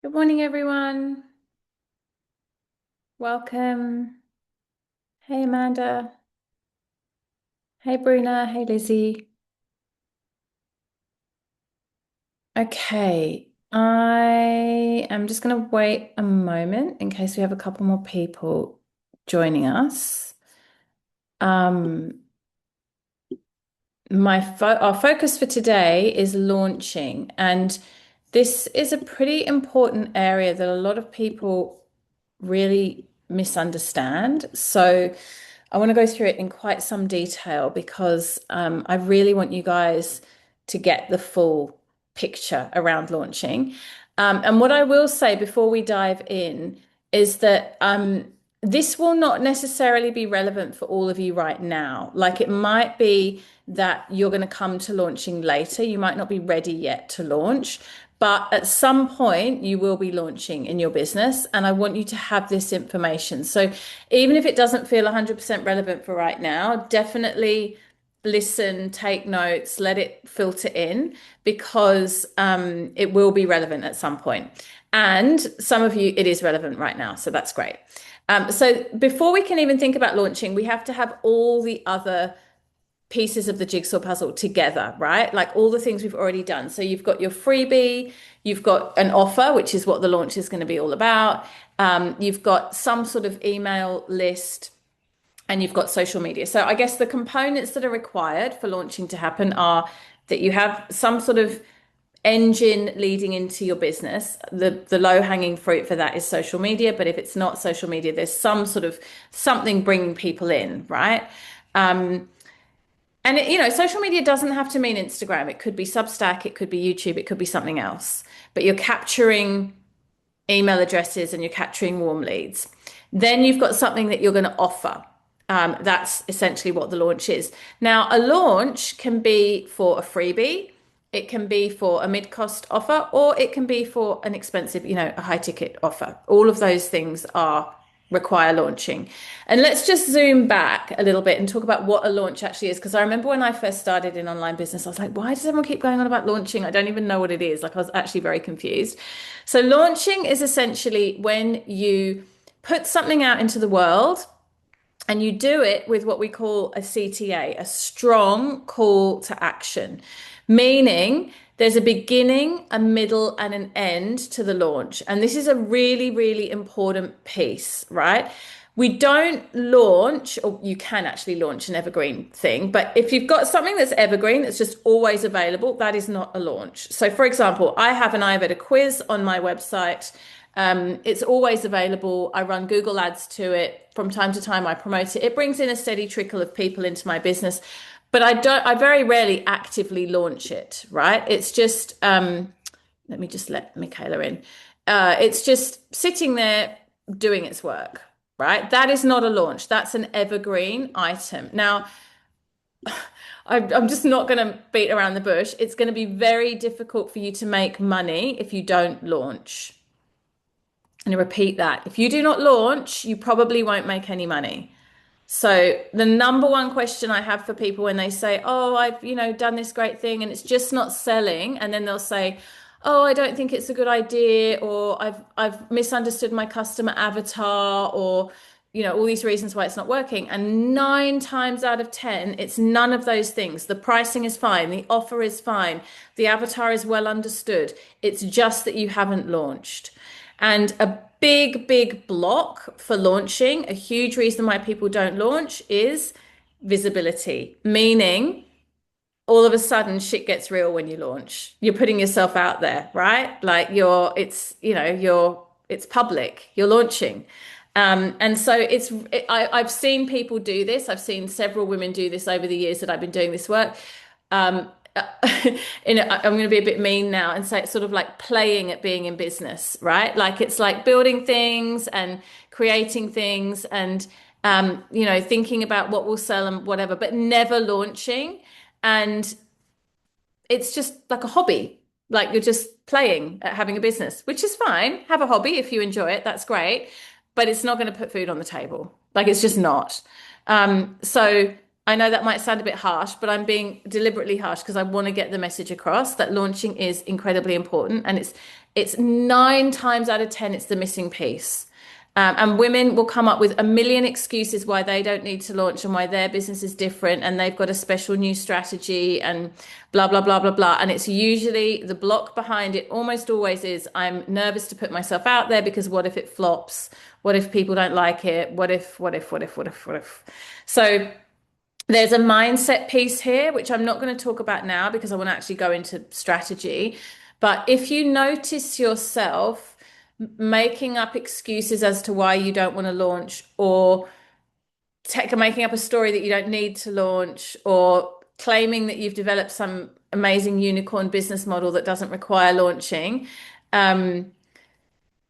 Good morning, everyone. Welcome. Hey, Amanda. Hey, Bruna. Hey, Lizzie. Okay, I am just going to wait a moment in case we have a couple more people joining us. Um, our focus for today is launching, and this is a pretty important area that a lot of people really misunderstand. So I want to go through it in quite some detail because I really want you guys to get the full picture around launching. And what I will say before we dive in is that this will not necessarily be relevant for all of you right now. Like it might be that you're going to come to launching later. You might not be ready yet to launch, but at some point you will be launching in your business. And I want you to have this information. So even if it doesn't feel 100% relevant for right now, definitely listen, take notes, let it filter in because it will be relevant at some point. And some of you, it is relevant right now. So that's great. So before we can even think about launching, we have to have all the other pieces of the jigsaw puzzle together, right? Like all the things we've already done. So you've got your freebie, you've got an offer, which is what the launch is going to be all about. You've got some sort of email list and you've got social media. So I guess the components that are required for launching to happen are that you have some sort of engine leading into your business. The low hanging fruit for that is social media, but if it's not social media, there's some sort of something bringing people in, right? And social media doesn't have to mean Instagram. It could be Substack, it could be YouTube, it could be something else. But you're capturing email addresses and you're capturing warm leads. Then you've got something that you're going to offer. That's essentially what the launch is. Now, a launch can be for a freebie, it can be for a mid-cost offer, or it can be for an expensive, a high-ticket offer. All of those things are require launching. And let's just zoom back a little bit and talk about what a launch actually is. Because I remember when I first started in online business, I was like, why does everyone keep going on about launching? I don't even know what it is. Like I was actually very confused. So launching is essentially when you put something out into the world and you do it with what we call a CTA, a strong call to action, meaning there's a beginning, a middle, and an end to the launch. And this is a really, really important piece, right? We don't launch, or you can actually launch an evergreen thing, but if you've got something that's evergreen, that's just always available, that is not a launch. So, for example, I have an Ayurveda quiz on my website. It's always available. I run Google ads to it. From time to time, I promote it. It brings in a steady trickle of people into my business, but I very rarely actively launch it, right? It's just, let me just let Michaela in. It's just sitting there doing its work, right? That is not a launch. That's an evergreen item. Now, I'm just not going to beat around the bush. It's going to be very difficult for you to make money if you don't launch. And I repeat that. If you do not launch, you probably won't make any money. So the number one question I have for people when they say, "Oh, I've, done this great thing and it's just not selling," and then they'll say, "Oh, I don't think it's a good idea," or I've misunderstood my customer avatar, or all these reasons why it's not working. And 9 times out of 10, it's none of those things. The pricing is fine, the offer is fine, the avatar is well understood. It's just that you haven't launched. And a big, big block for launching, a huge reason why people don't launch is visibility, meaning all of a sudden shit gets real when you launch. You're putting yourself out there, right? Like it's public, you're launching. And so I've seen people do this. I've seen several women do this over the years that I've been doing this work. Um, I'm going to be a bit mean now and say it's sort of like playing at being in business, right? Like it's like building things and creating things and thinking about what will sell and whatever, but never launching. And it's just like a hobby. Like you're just playing at having a business, which is fine. Have a hobby if you enjoy it. That's great. But it's not going to put food on the table. Like it's just not. So I know that might sound a bit harsh, but I'm being deliberately harsh because I want to get the message across that launching is incredibly important and It's 9 times out of 10, it's the missing piece. And women will come up with a million excuses why they don't need to launch and why their business is different and they've got a special new strategy and blah, blah, blah, blah, blah. And it's usually the block behind it almost always is I'm nervous to put myself out there because what if it flops? What if people don't like it? What if? So there's a mindset piece here, which I'm not going to talk about now because I want to actually go into strategy. But if you notice yourself making up excuses as to why you don't want to launch, or making up a story that you don't need to launch, or claiming that you've developed some amazing unicorn business model that doesn't require launching, um,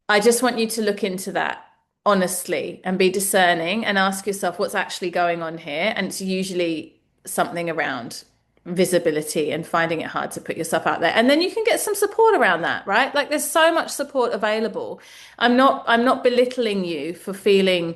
I just want you to look into that honestly and be discerning and ask yourself what's actually going on here. And it's usually something around visibility and finding it hard to put yourself out there. And then you can get some support around that, right? Like there's so much support available. I'm not belittling you for feeling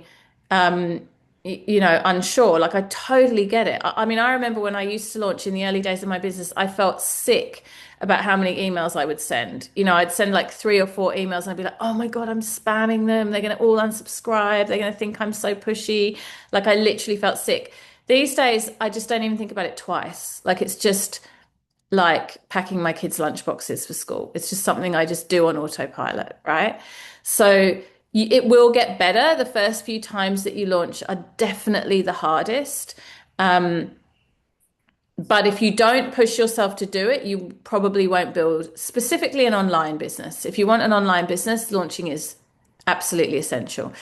unsure. Like I totally get it. I mean, I remember when I used to launch in the early days of my business, I felt sick about how many emails I would send. I'd send like 3 or 4 emails and I'd be like, oh my God, I'm spamming them. They're going to all unsubscribe. They're going to think I'm so pushy. Like I literally felt sick. These days, I just don't even think about it twice. Like it's just like packing my kids' lunchboxes for school. It's just something I just do on autopilot, right? So it will get better. The first few times that you launch are definitely the hardest. But if you don't push yourself to do it, you probably won't build specifically an online business. If you want an online business, launching is absolutely essential.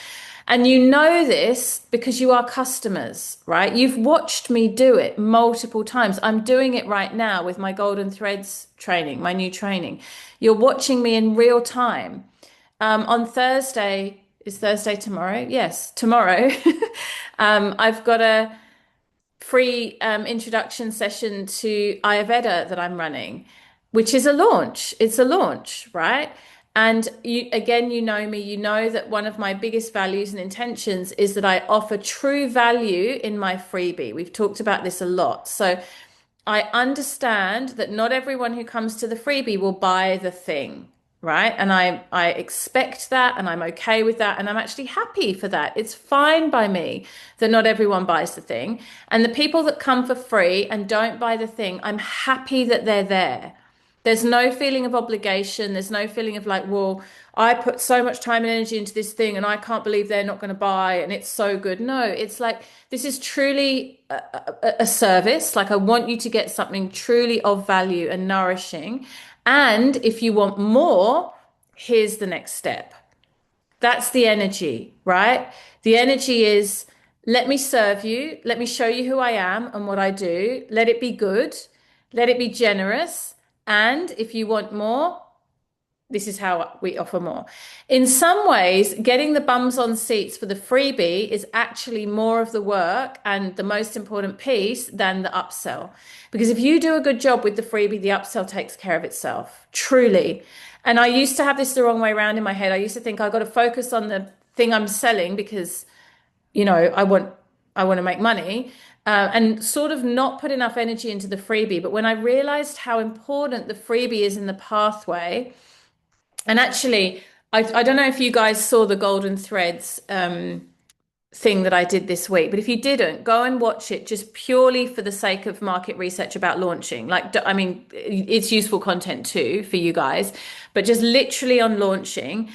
And you know this because you are customers, right? You've watched me do it multiple times. I'm doing it right now with my Golden Threads training, my new training. You're watching me in real time. On Thursday, is Thursday tomorrow? Yes, tomorrow. I've got a free introduction session to Ayurveda that I'm running, which is a launch. It's a launch, right? And you, again, you know me, you know that one of my biggest values and intentions is that I offer true value in my freebie. We've talked about this a lot. So I understand that not everyone who comes to the freebie will buy the thing, right? And I expect that and I'm okay with that and I'm actually happy for that. It's fine by me that not everyone buys the thing. And the people that come for free and don't buy the thing, I'm happy that they're there. There's no feeling of obligation. There's no feeling of like, well, I put so much time and energy into this thing and I can't believe they're not going to buy and it's so good. No, it's like this is truly a service. Like I want you to get something truly of value and nourishing. And if you want more, here's the next step. That's the energy, right? The energy is let me serve you, let me show you who I am and what I do. Let it be good, let it be generous. And if you want more, this is how we offer more. In some ways, getting the bums on seats for the freebie is actually more of the work and the most important piece than the upsell. Because if you do a good job with the freebie, the upsell takes care of itself, truly. And I used to have this the wrong way around in my head. I used to think I've got to focus on the thing I'm selling because, I want to make money. And sort of not put enough energy into the freebie. But when I realized how important the freebie is in the pathway, and actually, I don't know if you guys saw the Golden Threads thing that I did this week, but if you didn't, go and watch it just purely for the sake of market research about launching. Like, I mean, it's useful content too for you guys, but just literally on launching,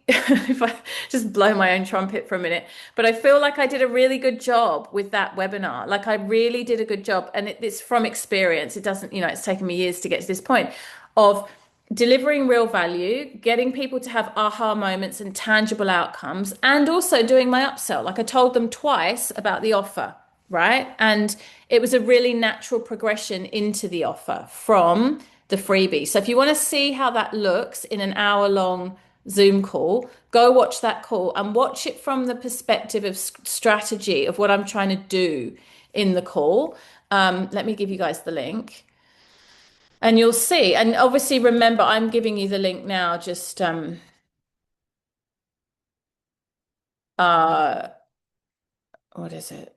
if I just blow my own trumpet for a minute, but I feel like I did a really good job with that webinar. Like I really did a good job. And it's from experience. It doesn't, it's taken me years to get to this point of delivering real value, getting people to have aha moments and tangible outcomes, and also doing my upsell. Like I told them twice about the offer, right? And it was a really natural progression into the offer from the freebie. So if you want to see how that looks in an hour-long Zoom call, go watch that call and watch it from the perspective of strategy of what I'm trying to do in the call. Let me give you guys the link. And you'll see. And obviously, remember, I'm giving you the link now. Just uh, what is it?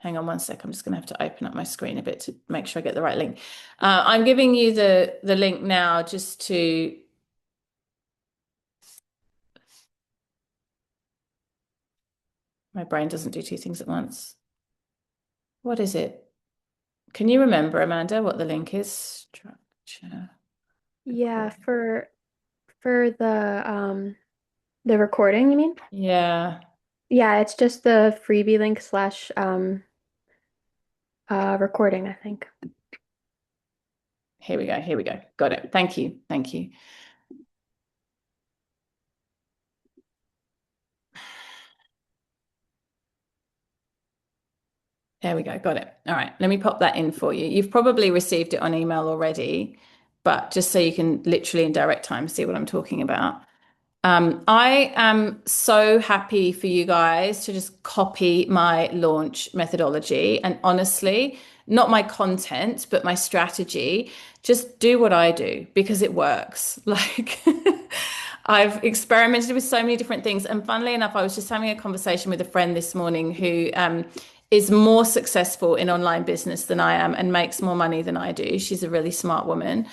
Hang on one sec. I'm just going to have to open up my screen a bit to make sure I get the right link. I'm giving you the link now just to. My brain doesn't do two things at once. What is it? Can you remember, Amanda, what the link is? Structure. Yeah, for the recording, you mean? Yeah. Yeah, it's just the freebie link slash recording, I think. Here we go. Here we go. Got it. Thank you. Thank you. There we go. Got it. All right. Let me pop that in for you. You've probably received it on email already, but just so you can literally in direct time see what I'm talking about. I am so happy for you guys to just copy my launch methodology. And honestly, not my content, but my strategy. Just do what I do because it works. Like, I've experimented with so many different things. And funnily enough, I was just having a conversation with a friend this morning who is more successful in online business than I am and makes more money than I do. She's a really smart woman.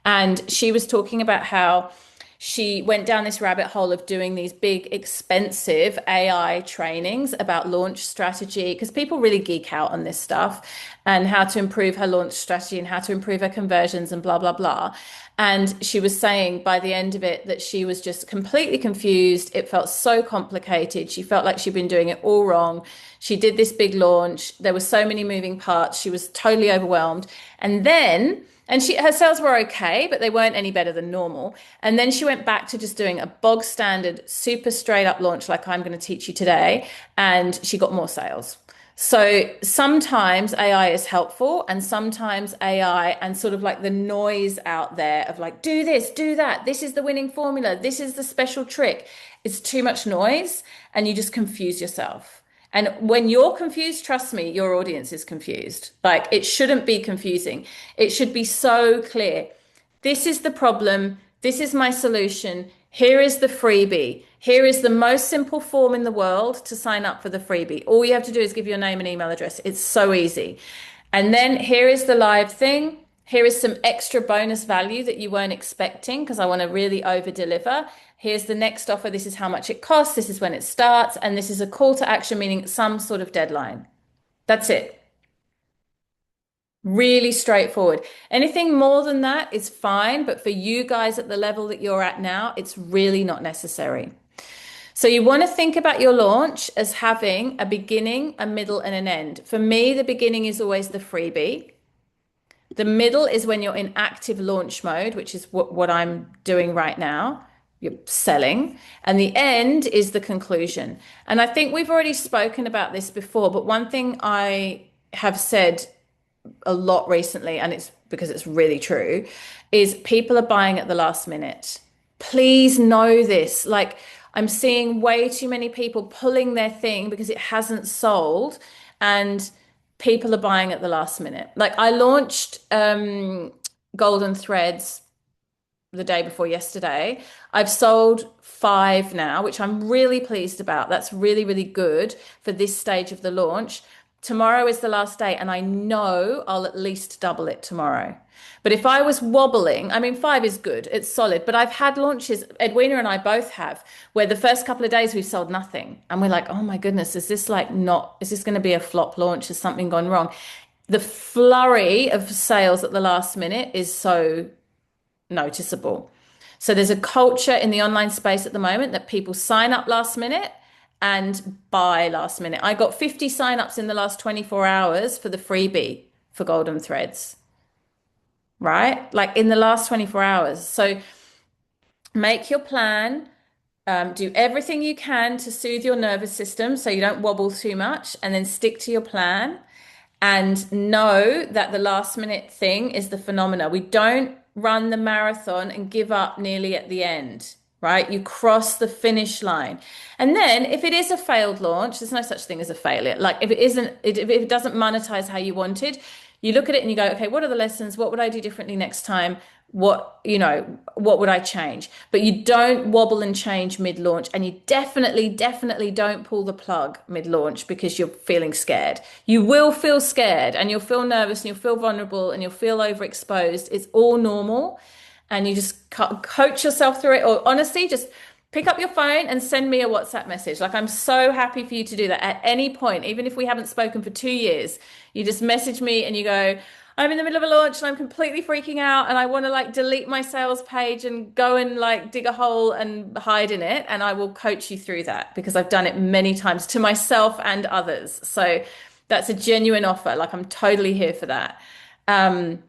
And she was talking about how she went down this rabbit hole of doing these big, expensive AI trainings about launch strategy because people really geek out on this stuff and how to improve her launch strategy and how to improve her conversions and blah, blah, blah. And she was saying by the end of it that she was just completely confused. It felt so complicated. She felt like she'd been doing it all wrong. She did this big launch. There were so many moving parts. She was totally overwhelmed. And her sales were okay, but they weren't any better than normal. And then she went back to just doing a bog standard, super straight up launch like I'm going to teach you today. And she got more sales. So sometimes AI is helpful, and sometimes AI and sort of like the noise out there of like, do this, do that. This is the winning formula. This is the special trick. It's too much noise, and you just confuse yourself. And when you're confused, trust me, your audience is confused. Like it shouldn't be confusing. It should be so clear. This is the problem. This is my solution. Here is the freebie. Here is the most simple form in the world to sign up for the freebie. All you have to do is give your name and email address. It's so easy. And then here is the live thing. Here is some extra bonus value that you weren't expecting because I want to really over deliver. Here's the next offer. This is how much it costs. This is when it starts. And this is a call to action, meaning some sort of deadline. That's it. Really straightforward. Anything more than that is fine, but for you guys at the level that you're at now, it's really not necessary. So you want to think about your launch as having a beginning, a middle, and an end. For me, the beginning is always the freebie. The middle is when you're in active launch mode, which is what I'm doing right now. You're selling. And the end is the conclusion. And I think we've already spoken about this before, but one thing I have said a lot recently, and it's because it's really true, is people are buying at the last minute. Please know this. Like, I'm seeing way too many people pulling their thing because it hasn't sold, and people are buying at the last minute. Like, I launched Golden Threads the day before yesterday. I've sold five now, which I'm really pleased about. That's really, really good for this stage of the launch. Tomorrow is the last day, and I know I'll at least double it tomorrow. But if I was wobbling, I mean, five is good, it's solid. But I've had launches, Edwina and I both have, where the first couple of days we've sold nothing. And we're like, oh my goodness, is this going to be a flop launch? Has something gone wrong? The flurry of sales at the last minute is so noticeable. So there's a culture in the online space at the moment that people sign up last minute and buy last minute. I got 50 signups in the last 24 hours for the freebie for Golden Threads, right? Like in the last 24 hours. So make your plan, do everything you can to soothe your nervous system so you don't wobble too much, and then stick to your plan and know that the last minute thing is the phenomena. We don't run the marathon and give up nearly at the end, right? You cross the finish line. And then if it is a failed launch, there's no such thing as a failure. Like if it doesn't monetize how you wanted, You look at it and you go, okay, what are the lessons? What would I do differently next time? What would I change? But you don't wobble and change mid-launch, and you definitely don't pull the plug mid-launch because you're feeling scared. You will feel scared and you'll feel nervous and you'll feel vulnerable and you'll feel overexposed. It's all normal, and you just coach yourself through it. Or honestly, just pick up your phone and send me a WhatsApp message. Like, I'm so happy for you to do that at any point, even if we haven't spoken for 2 years. You just message me and you go, I'm in the middle of a launch and I'm completely freaking out and I want to like delete my sales page and go and like dig a hole and hide in it. And I will coach you through that because I've done it many times to myself and others. So that's a genuine offer. Like, I'm totally here for that. Um,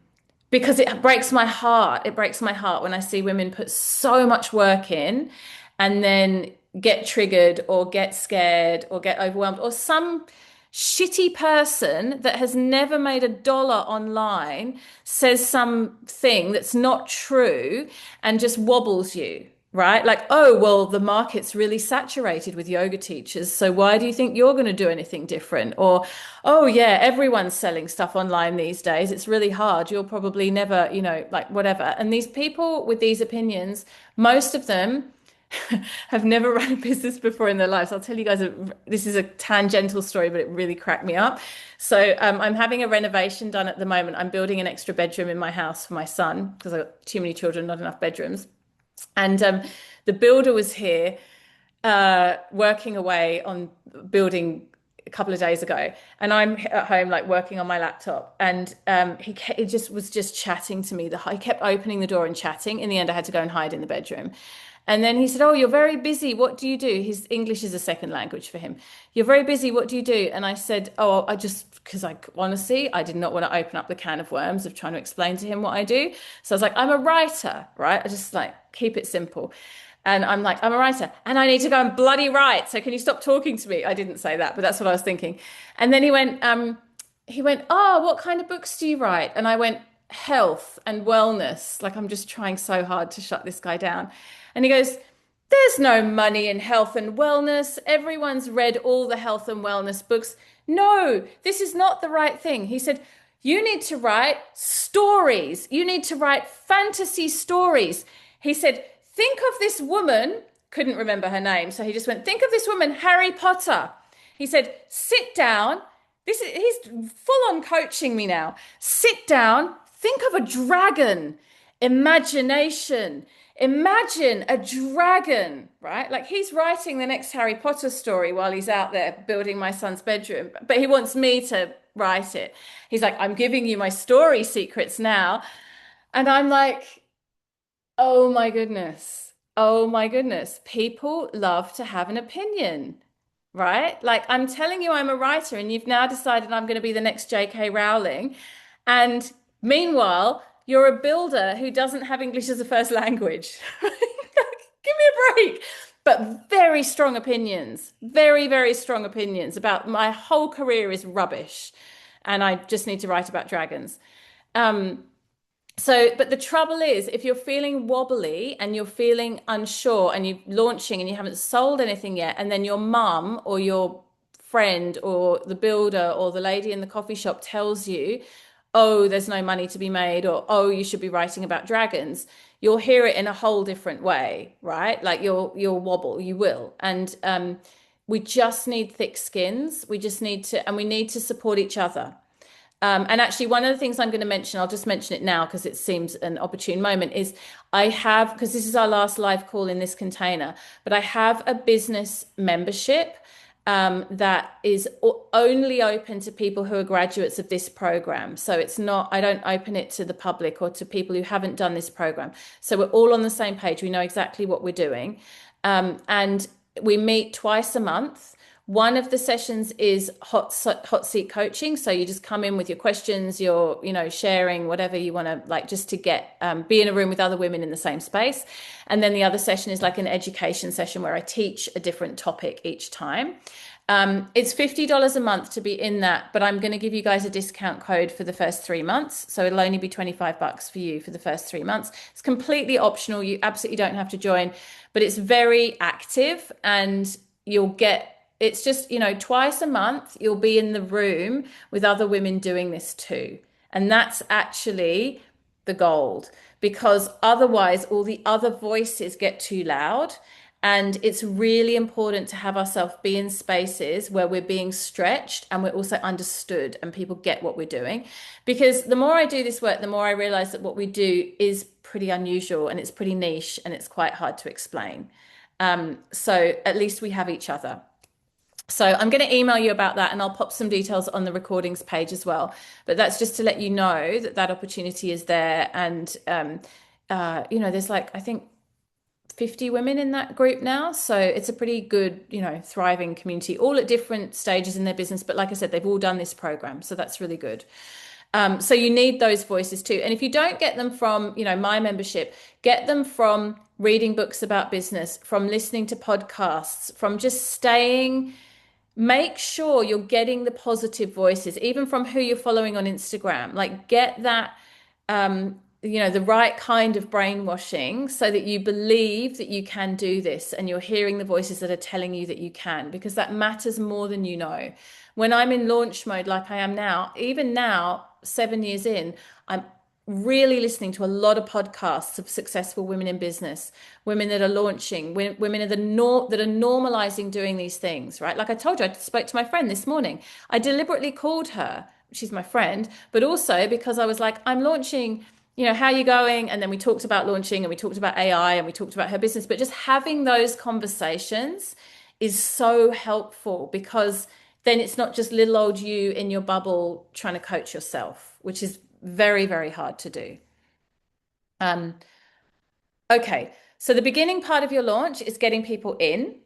because it breaks my heart. It breaks my heart when I see women put so much work in and then get triggered or get scared or get overwhelmed, or some shitty person that has never made a dollar online says something that's not true and just wobbles you. Right? Like, oh, well, the market's really saturated with yoga teachers. So why do you think you're going to do anything different? Or, oh, yeah, everyone's selling stuff online these days. It's really hard. You'll probably never, like whatever. And these people with these opinions, most of them have never run a business before in their lives. I'll tell you guys, this is a tangential story, but it really cracked me up. So I'm having a renovation done at the moment. I'm building an extra bedroom in my house for my son because I've got too many children, not enough bedrooms. And the builder was here working away on building a couple of days ago, and I'm at home like working on my laptop, and he just was just chatting to me. He kept opening the door and chatting. In the end, I had to go and hide in the bedroom. And then he said, "Oh, you're very busy. What do you do?" His English is a second language for him. "You're very busy. What do you do?" And I said, "Oh, I just because I honestly I did not want to open up the can of worms of trying to explain to him what I do. So I was like, I'm a writer, right? I just like keep it simple." And I'm like, I'm a writer and I need to go and bloody write. So can you stop talking to me? I didn't say that, but that's what I was thinking. And then he went, "Oh, what kind of books do you write?" And I went, "Health and wellness." Like, I'm just trying so hard to shut this guy down. And he goes, "There's no money in health and wellness. Everyone's read all the health and wellness books. No, this is not the right thing." He said, "You need to write stories. You need to write fantasy stories." He said, "Think of this woman," couldn't remember her name. So he just went, "Think of this woman, Harry Potter." He said, "Sit down." He's full on coaching me now. "Sit down, think of a dragon, imagination. Imagine a dragon," right? Like, he's writing the next Harry Potter story while he's out there building my son's bedroom, but he wants me to write it. He's like, "I'm giving you my story secrets now." And I'm like, oh my goodness. Oh my goodness. People love to have an opinion, right? Like, I'm telling you, I'm a writer, and you've now decided I'm going to be the next J.K. Rowling. And meanwhile, you're a builder who doesn't have English as a first language. Give me a break. But very strong opinions, very strong opinions about my whole career is rubbish. And I just need to write about dragons. Um, but the trouble is, if you're feeling wobbly and you're feeling unsure and you're launching and you haven't sold anything yet, and then your mum or your friend or the builder or the lady in the coffee shop tells you, "Oh, there's no money to be made," or, "Oh, you should be writing about dragons," you'll hear it in a whole different way, right? Like, you'll wobble, you will. And we just need thick skins. We just need to, and we need to support each other. And actually, one of the things I'm going to mention, I'll just mention it now because it seems an opportune moment, is I have, because this is our last live call in this container, but I have a business membership that is only open to people who are graduates of this program. So it's not, I don't open it to the public or to people who haven't done this program. So we're all on the same page. We know exactly what we're doing. And we meet twice a month. One of the sessions is hot seat coaching. So you just come in with your questions, you're, sharing whatever you want to, like, just to get, be in a room with other women in the same space. And then the other session is like an education session where I teach a different topic each time. It's $50 a month to be in that, but I'm going to give you guys a discount code for the first 3 months. So it'll only be $25 for you for the first 3 months. It's completely optional. You absolutely don't have to join, but it's very active, and it's just, twice a month, you'll be in the room with other women doing this too. And that's actually the gold because otherwise all the other voices get too loud. And it's really important to have ourselves be in spaces where we're being stretched and we're also understood and people get what we're doing. Because the more I do this work, the more I realize that what we do is pretty unusual and it's pretty niche and it's quite hard to explain. So at least we have each other. So I'm going to email you about that and I'll pop some details on the recordings page as well. But that's just to let you know that that opportunity is there. And, there's like, I think 50 women in that group now. So it's a pretty good, thriving community, all at different stages in their business. But like I said, they've all done this program. So that's really good. So you need those voices too. And if you don't get them from, my membership, get them from reading books about business, from listening to podcasts, from just staying. Make sure you're getting the positive voices, even from who you're following on Instagram. Like get that the right kind of brainwashing so that you believe that you can do this and you're hearing the voices that are telling you that you can, because that matters more than you know. When I'm in launch mode, like I am now, even now, 7 years in, I'm really listening to a lot of podcasts of successful women in business, women that are launching, women that are normalizing doing these things, right? Like I told you, I spoke to my friend this morning. I deliberately called her. She's my friend, but also because I was like, I'm launching, how are you going? And then we talked about launching and we talked about AI and we talked about her business, but just having those conversations is so helpful because then it's not just little old you in your bubble trying to coach yourself, which is very, very hard to do. Um, Okay, so the beginning part of your launch is getting people in.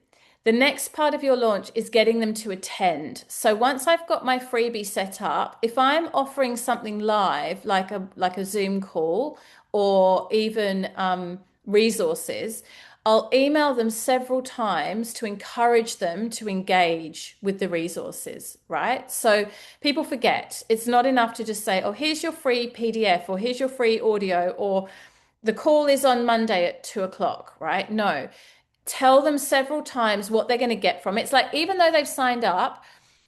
The next part of your launch is getting them to attend. So once I've got my freebie set up, if I'm offering something live, like a Zoom call or even resources, I'll email them several times to encourage them to engage with the resources, right? So people forget. It's not enough to just say, oh, here's your free PDF or here's your free audio or the call is on Monday at 2 o'clock, right? No, tell them several times what they're going to get from it. It's like, even though they've signed up,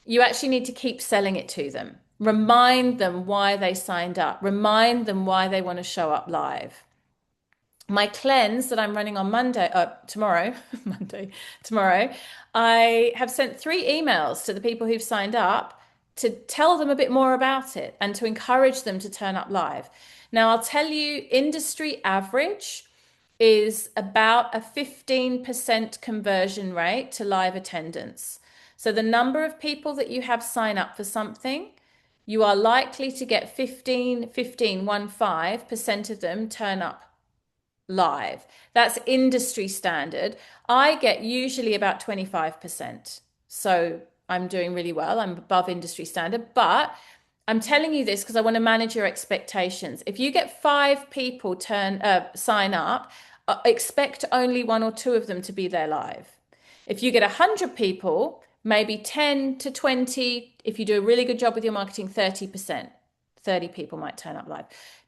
you actually need to keep selling it to them. Remind them why they signed up, remind them why they want to show up live. My cleanse that I'm running on tomorrow, Monday, tomorrow, I have sent 3 emails to the people who've signed up to tell them a bit more about it and to encourage them to turn up live. Now, I'll tell you, industry average is about a 15% conversion rate to live attendance. So the number of people that you have sign up for something, you are likely to get 15% of them turn up live. That's industry standard. I get usually about 25%. So I'm doing really well. I'm above industry standard, but I'm telling you this because I want to manage your expectations. If you get 5 people sign up, expect only 1 or 2 of them to be there live. If you get 100 people, maybe 10 to 20, if you do a really good job with your marketing, 30%. 30 people might turn up live.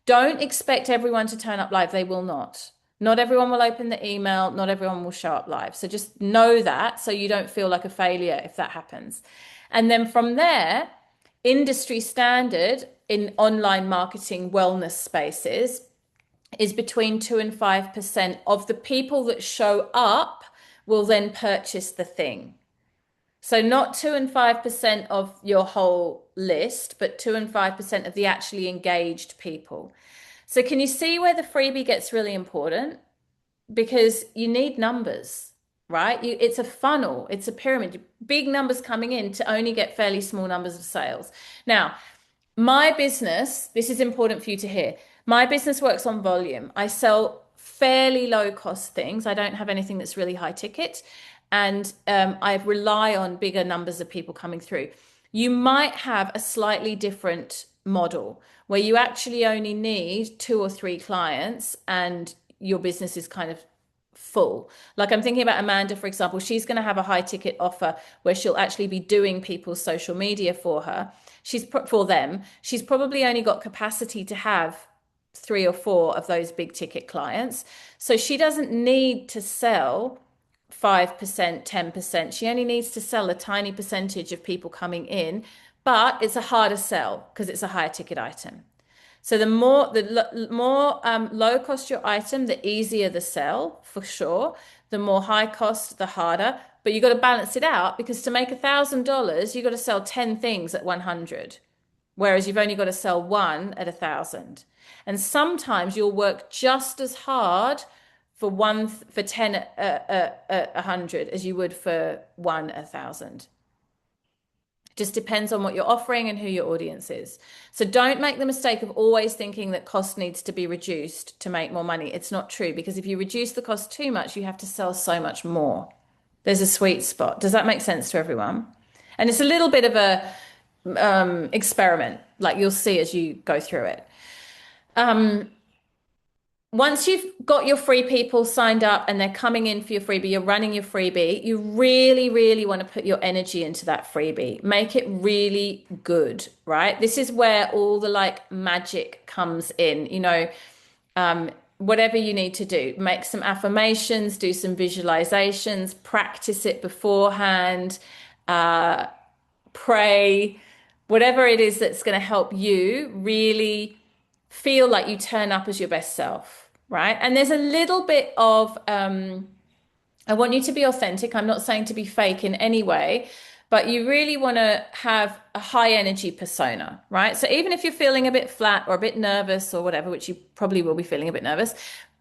Don't expect everyone to turn up live. They will not. Not everyone will open the email. Not everyone will show up live. So just know that so you don't feel like a failure if that happens. And then from there, industry standard in online marketing wellness spaces is between 2 and 5% of the people that show up will then purchase the thing. So not 2 and 5% of your whole list, but 2 and 5% of the actually engaged people. So can you see where the freebie gets really important? Because you need numbers, right? It's a funnel, it's a pyramid, big numbers coming in to only get fairly small numbers of sales. Now, my business, this is important for you to hear. My business works on volume. I sell fairly low cost things. I don't have anything that's really high ticket. And I rely on bigger numbers of people coming through. You might have a slightly different model where you actually only need 2 or 3 clients and your business is kind of full. Like I'm thinking about Amanda, for example, she's going to have a high ticket offer where she'll actually be doing people's social media for her. For them. She's probably only got capacity to have 3 or 4 of those big ticket clients. So she doesn't need to sell 5%, 10%. She only needs to sell a tiny percentage of people coming in, but it's a harder sell because it's a higher ticket item. So the more low cost your item, the easier the sell for sure. The more high cost, the harder. But you got to balance it out because to make $1,000, you got to sell 10 things at 100, whereas you've only got to sell one at 1,000. And sometimes you'll work just as hard for 10 at 100 as you would for one at 1,000. Just depends on what you're offering and who your audience is. So don't make the mistake of always thinking that cost needs to be reduced to make more money. It's not true because if you reduce the cost too much, you have to sell so much more. There's a sweet spot. Does that make sense to everyone? And it's a little bit of a experiment, like you'll see as you go through it. Um, Once you've got your free people signed up and they're coming in for your freebie, you're running your freebie, you really, really want to put your energy into that freebie. Make it really good, right? This is where all the like magic comes in, whatever you need to do. Make some affirmations, do some visualizations, practice it beforehand, pray, whatever it is that's going to help you really feel like you turn up as your best self, right? And there's a little bit of, I want you to be authentic. I'm not saying to be fake in any way, but you really want to have a high energy persona, right? So even if you're feeling a bit flat or a bit nervous or whatever, which you probably will be feeling a bit nervous,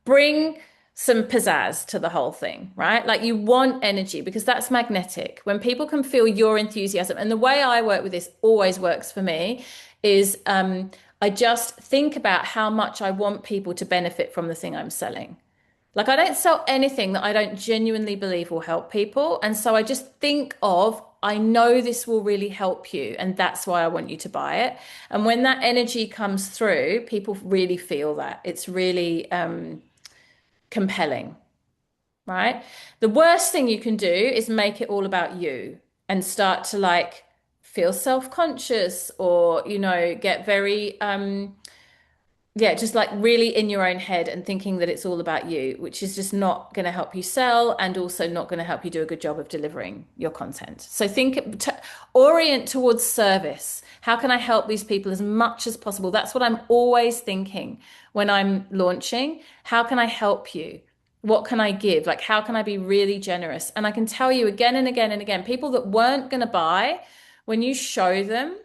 bring some pizzazz to the whole thing, right? Like you want energy because that's magnetic. When people can feel your enthusiasm, and the way I work with this always works for me is I just think about how much I want people to benefit from the thing I'm selling. Like I don't sell anything that I don't genuinely believe will help people. And so I just think of, I know this will really help you, and that's why I want you to buy it. And when that energy comes through, people really feel that. It's really compelling, right? The worst thing you can do is make it all about you and start to like feel self-conscious or, get very yeah, just like really in your own head and thinking that it's all about you, which is just not going to help you sell and also not going to help you do a good job of delivering your content. So orient towards service. How can I help these people as much as possible? That's what I'm always thinking when I'm launching. How can I help you? What can I give? Like, how can I be really generous? And I can tell you again and again and again, people that weren't going to buy, when you show them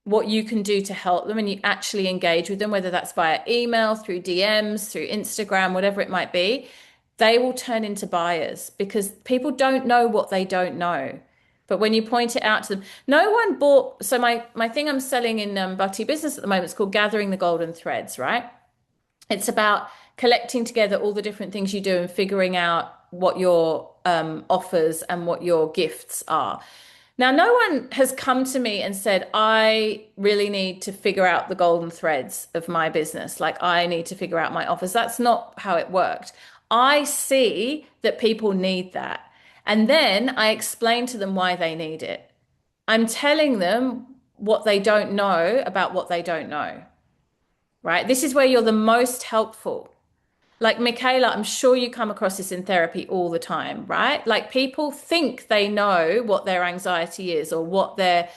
what you can do to help them and you actually engage with them, whether that's via email, through DMs, through Instagram, whatever it might be, they will turn into buyers because people don't know what they don't know. But when you point it out to them, no one bought. So my thing I'm selling in Bhakti Business at the moment is called Gathering the Golden Threads, right? It's about collecting together all the different things you do and figuring out what your offers and what your gifts are. Now, no one has come to me and said, I really need to figure out the golden threads of my business. Like, I need to figure out my offers. That's not how it worked. I see that people need that. And then I explain to them why they need it. I'm telling them what they don't know about what they don't know, right? This is where you're the most helpful. Like Michaela, I'm sure you come across this in therapy all the time, right? Like people think they know what their anxiety is or what their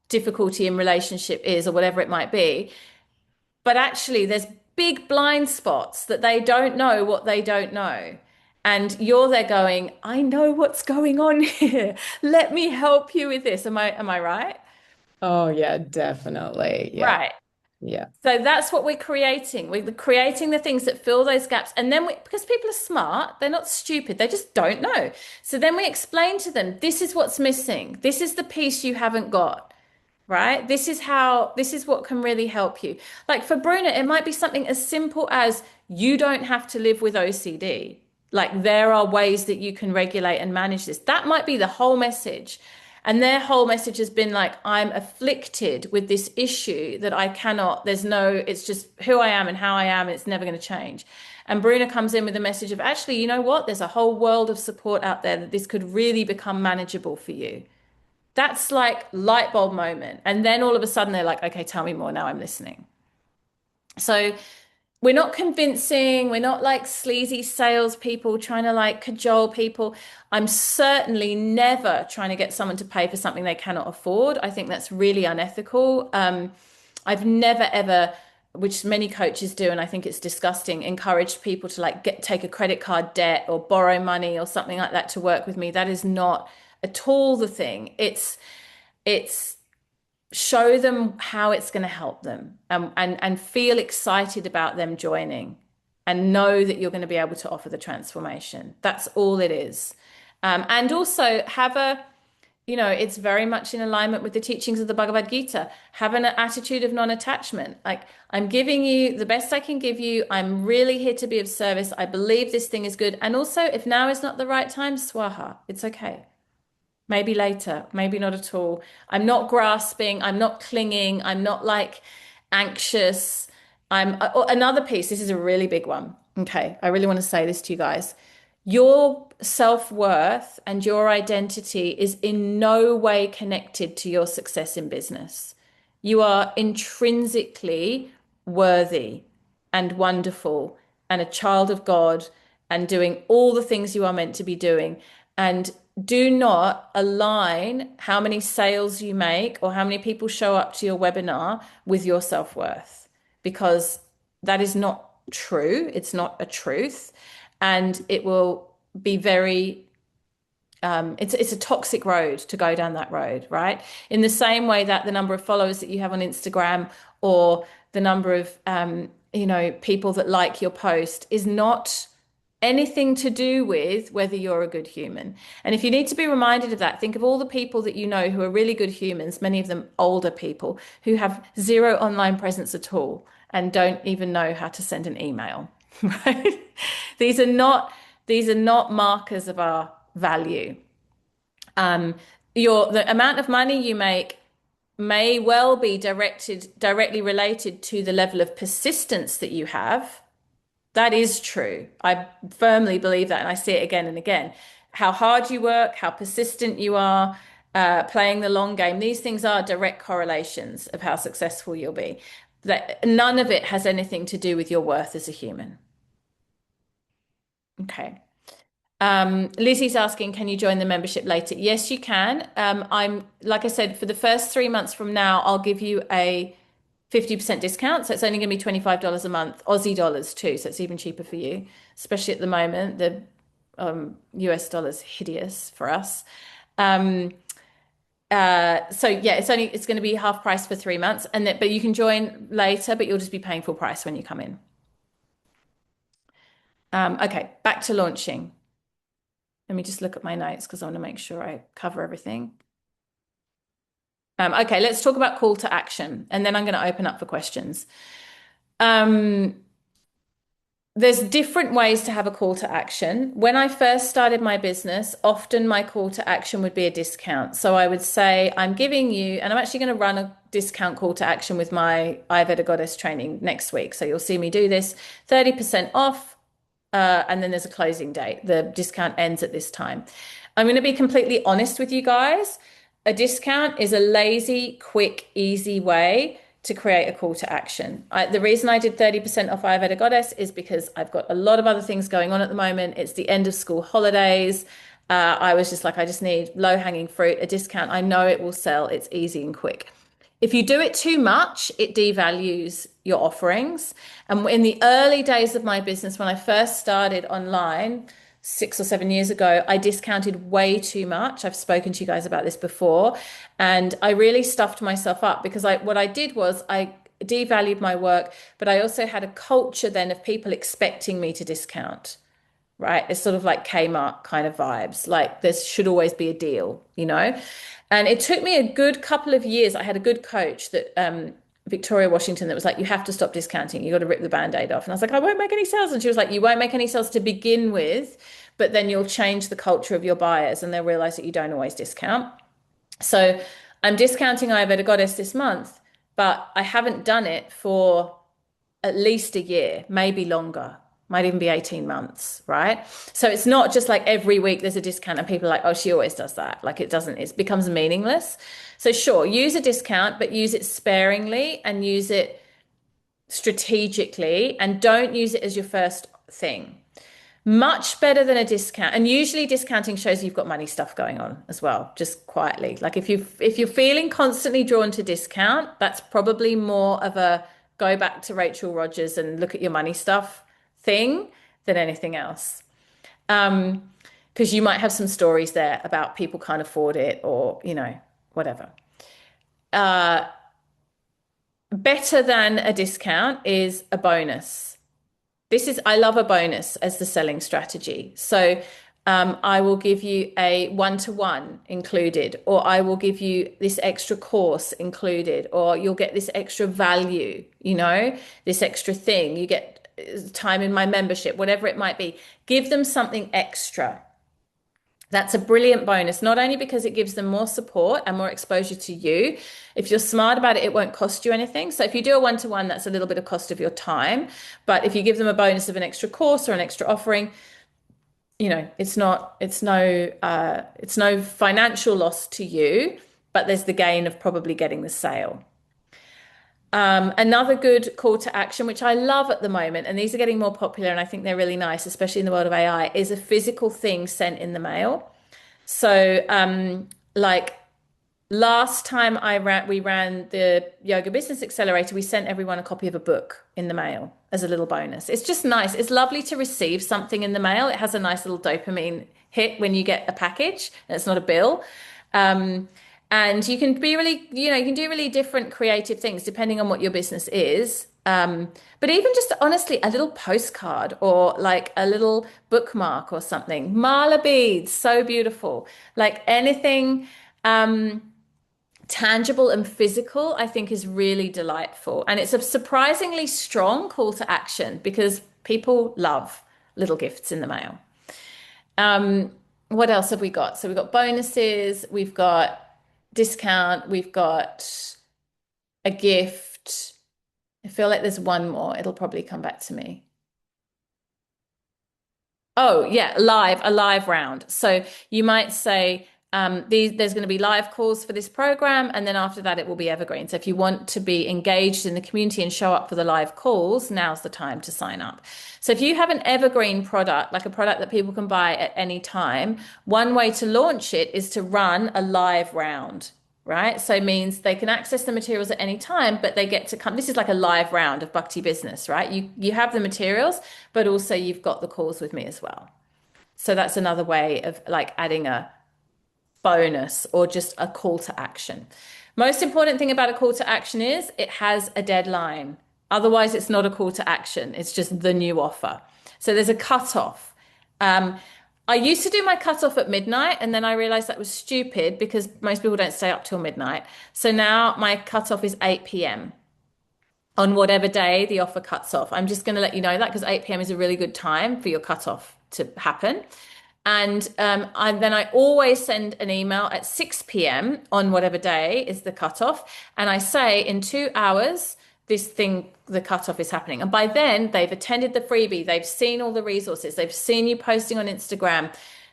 difficulty in relationship is or whatever it might be. But actually, there's big blind spots that they don't know what they don't know. And you're there going, I know what's going on here. Let me help you with this. Am I right? Oh, yeah, definitely. Yeah. Right. Yeah. So that's what we're creating. We're creating the things that fill those gaps. And then because people are smart, they're not stupid, they just don't know. So then we explain to them, this is what's missing. This is the piece you haven't got, right? This is what can really help you. Like for Bruna, it might be something as simple as you don't have to live with OCD. Like there are ways that you can regulate and manage this. That might be the whole message. And their whole message has been like, I'm afflicted with this issue that I cannot, it's just who I am and how I am. And it's never going to change. And Bruna comes in with a message of actually, you know what? There's a whole world of support out there that this could really become manageable for you. That's like light bulb moment. And then all of a sudden they're like, okay, tell me more. Now I'm listening. So we're not convincing. We're not like sleazy salespeople trying to like cajole people. I'm certainly never trying to get someone to pay for something they cannot afford. I think that's really unethical. I've never ever which many coaches do, and I think it's disgusting, encourage people to like take a credit card debt or borrow money or something like that to work with me. That is not at all the thing. It's show them how it's going to help them, and feel excited about them joining, and know that you're going to be able to offer the transformation. That's all it is. And also have a, it's very much in alignment with the teachings of the Bhagavad Gita. Have an attitude of non-attachment. Like, I'm giving you the best I can give you. I'm really here to be of service. I believe this thing is good. And also, if now is not the right time, swaha, it's okay. Maybe later, maybe not at all. I'm not grasping. I'm not clinging. I'm not like anxious. Another piece. This is a really big one. Okay. I really want to say this to you guys. Your self-worth and your identity is in no way connected to your success in business. You are intrinsically worthy and wonderful and a child of God and doing all the things you are meant to be doing. And do not align how many sales you make or how many people show up to your webinar with your self-worth, because that is not true. It's not a truth. And it will be very it's a toxic road to go down that road, right? In the same way that the number of followers that you have on Instagram or the number of people that like your post is not anything to do with whether you're a good human. And if you need to be reminded of that, think of all the people that you know who are really good humans, many of them older people who have zero online presence at all and don't even know how to send an email, right? These are not markers of our value. The amount of money you make may well be directly related to the level of persistence that you have. That is true. I firmly believe that, and I see it again and again. How hard you work, how persistent you are, playing the long game. These things are direct correlations of how successful you'll be. That none of it has anything to do with your worth as a human. Okay. Lizzie's asking, can you join the membership later? Yes, you can. I'm, like I said, for the first 3 months from now, I'll give you a 50% discount. So it's only going to be $25 a month, Aussie dollars too. So it's even cheaper for you, especially at the moment. The US dollar's hideous for us. So yeah, it's going to be half price for 3 months, but you can join later, but you'll just be paying full price when you come in. Okay, back to launching. Let me just look at my notes because I want to make sure I cover everything. Okay, let's talk about call to action, and then I'm going to open up for questions. There's different ways to have a call to action. When I first started my business, often my call to action would be a discount. So I would say, I'm giving you, and I'm actually going to run a discount call to action with my Ayurveda Goddess training next week. So you'll see me do this, 30% off. And then there's a closing date. The discount ends at this time. I'm going to be completely honest with you guys. A discount is a lazy, quick, easy way to create a call to action. The reason I did 30% off Ayurveda Goddess is because I've got a lot of other things going on at the moment. It's the end of school holidays. I was just like, I just need low-hanging fruit, a discount. I know it will sell. It's easy and quick. If you do it too much, it devalues your offerings. And in the early days of my business, when I first started online 6 or 7 years ago, I discounted way too much. I've spoken to you guys about this before. And I really stuffed myself up because what I did was I devalued my work, but I also had a culture then of people expecting me to discount. Right? It's sort of like Kmart kind of vibes. Like there should always be a deal, And it took me a good couple of years. I had a good coach that Victoria Washington that was like, you have to stop discounting. You got to rip the band-aid off. And I was like, I won't make any sales. And she was like, you won't make any sales to begin with, but then you'll change the culture of your buyers and they'll realize that you don't always discount. So I'm discounting Ayurveda Goddess this month, but I haven't done it for at least a year, maybe longer. Might even be 18 months, right? So it's not just like every week there's a discount and people are like, oh, she always does that. Like it becomes meaningless. So sure, use a discount, but use it sparingly and use it strategically and don't use it as your first thing. Much better than a discount. And usually discounting shows you've got money stuff going on as well, just quietly. Like if you're feeling constantly drawn to discount, that's probably more of a go back to Rachel Rogers and look at your money stuff thing than anything else. Because you might have some stories there about people can't afford it or, whatever. Better than a discount is a bonus. I love a bonus as the selling strategy. So I will give you a one-to-one included, or I will give you this extra course included, or you'll get this extra value, this extra thing. You get time in my membership, whatever it might be. Give them something extra. That's a brilliant bonus, not only because it gives them more support and more exposure to you. If you're smart about it, it won't cost you anything. So if you do a one-to-one, that's a little bit of cost of your time. But if you give them a bonus of an extra course or an extra offering, it's no financial loss to you, but there's the gain of probably getting the sale. Another good call to action, which I love at the moment, and these are getting more popular, and I think they're really nice, especially in the world of AI, is a physical thing sent in the mail. So, like last time we ran the Yoga Business Accelerator, we sent everyone a copy of a book in the mail as a little bonus. It's just nice. It's lovely to receive something in the mail. It has a nice little dopamine hit when you get a package, and it's not a bill. And you can be really, you can do really different creative things depending on what your business is. But even just honestly, a little postcard or like a little bookmark or something. Mala beads, so beautiful. Like anything tangible and physical, I think is really delightful. And it's a surprisingly strong call to action because people love little gifts in the mail. What else have we got? So we've got bonuses, we've got discount, we've got a gift. I feel like there's one more. It'll probably come back to me. Oh, yeah, a live round. So you might say, there's going to be live calls for this program, and then after that, it will be evergreen. So if you want to be engaged in the community and show up for the live calls, now's the time to sign up. So if you have an evergreen product, like a product that people can buy at any time, one way to launch it is to run a live round, right? So it means they can access the materials at any time, but they get to come. This is like a live round of Bhakti Business, right? You have the materials, but also you've got the calls with me as well. So that's another way of like adding a bonus or just a call to action. Most important thing about a call to action is it has a deadline. Otherwise, it's not a call to action. It's just the new offer. So there's a cutoff. I used to do my cutoff at midnight, and then I realized that was stupid because most people don't stay up till midnight. So now my cutoff is 8 p.m. on whatever day the offer cuts off. I'm just going to let you know that because 8 p.m. is a really good time for your cutoff to happen. And then I always send an email at 6 p.m. on whatever day is the cutoff. And I say in 2 hours, the cutoff is happening. And by then they've attended the freebie. They've seen all the resources. They've seen you posting on Instagram.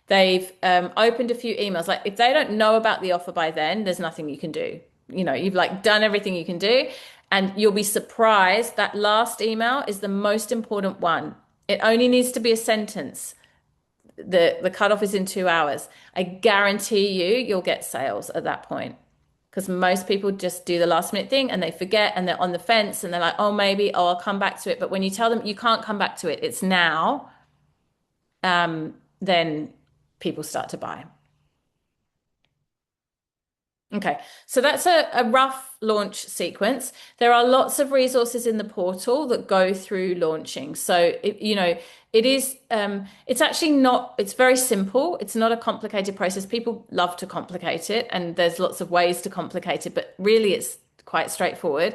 They've opened a few emails. Like if they don't know about the offer by then, there's nothing you can do. You've like done everything you can do. And you'll be surprised that last email is the most important one. It only needs to be a sentence. The cutoff is in 2 hours. I guarantee you'll get sales at that point because most people just do the last minute thing and they forget and they're on the fence and they're like, oh, maybe, oh, I'll come back to it. But when you tell them you can't come back to it, it's now, then people start to buy. Okay, so that's a rough launch sequence. There are lots of resources in the portal that go through launching. So, it's actually not, it's very simple. It's not a complicated process. People love to complicate it, and there's lots of ways to complicate it, but really it's quite straightforward.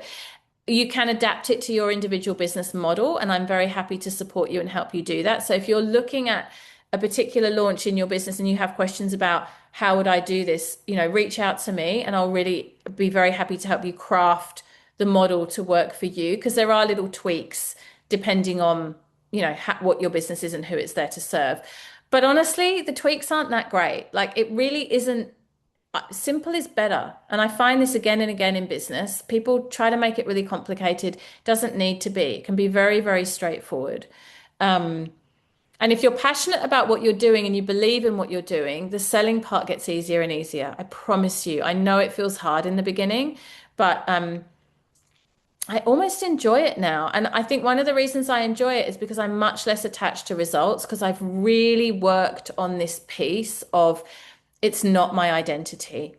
You can adapt it to your individual business model, and I'm very happy to support you and help you do that. So if you're looking at a particular launch in your business and you have questions about how would I do this, reach out to me and I'll really be very happy to help you craft the model to work for you because there are little tweaks depending on, what your business is and who it's there to serve. But honestly, the tweaks aren't that great. Like it really isn't. Simple is better. And I find this again and again in business. People try to make it really complicated. Doesn't need to be. It can be very, very straightforward. And if you're passionate about what you're doing and you believe in what you're doing, the selling part gets easier and easier. I promise you. I know it feels hard in the beginning, but I almost enjoy it now. And I think one of the reasons I enjoy it is because I'm much less attached to results because I've really worked on this piece of it's not my identity.